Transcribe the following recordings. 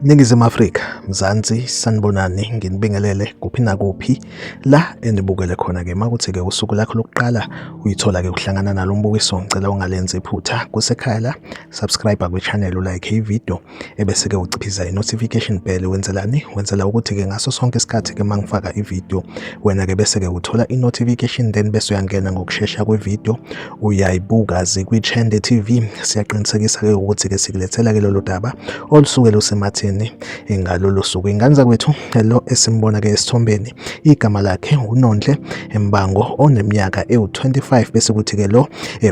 Ningizimu Afrika, Mzansi, sanibonani, nginibingelele kuphi nakuphi la enibukele khona-ke. Makuthi-ke usuku lakho lokuqala uyithola-ke uhlangana nalo mbukiso, ngicela ungalenzi iphutha. Kusekhaya la, subscribe kwi-channel, ulike ividiyo, ebese-ke uciphiza i-notification bell. Wenzelani? Wenzela ukuthi-ke ngaso sonke isikhathi-ke uma ngifaka ividiyo, wena-ke bese-ke uthola i-notification, then bese uyangena ngokushesha kwevidiyo, uyayibuka kwi-Trend TV. Siyaqinisekisa-ke ukuthi-ke sikulethela-ke lolu daba olusuke lusematheni ngalolu suku. Ingane zakwethu lo esimbona-ke esithombeni, igama lakhe uNondle Mbango, oneminyaka ewu-25, bese kuthi-ke lo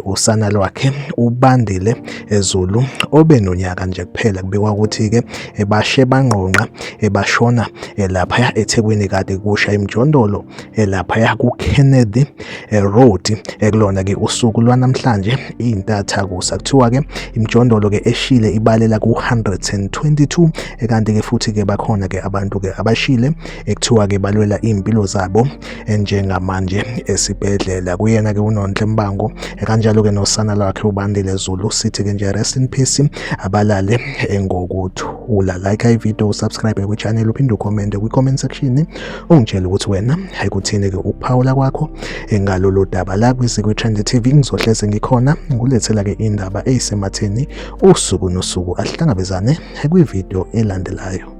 usana lwakhe uBandile Zulu, obenonyaka nje kuphela. Kubikwa ukuthi-ke bashe bangqonqa bashona laphaya eThekwini, kade kusha imjondolo laphaya kuKennedy Road. Kulona-ke usuku lwanamhlanje intathakusa. Kuthiwa-ke imjondolo-ke eshile ibalela ku-122, kanti-ke futhi-ke bakhona-ke abantu-ke abashile ekuthiwa-ke balwela iy'mpilo zabo njengamanje esibhedlela. Kuyena-ke uNondle Mbango, kanjalo-ke nosana lwakhe uBandile Zulu. Sithi-ke nje rest in peace, abalale ngokuthula. Like ividiyo, usubscribe kwi-channel, uphinde ucommente kwi-comment section, ungitshela ukuthi wena hayikuthini-ke ukuphawula kwakho ngalolu daba la kwi-Trend TV. Ngizohleze ngikhona ngulethela-ke indaba eyisematheni usuku nosuku. Asihlangabezane kwividiyo elandelayo.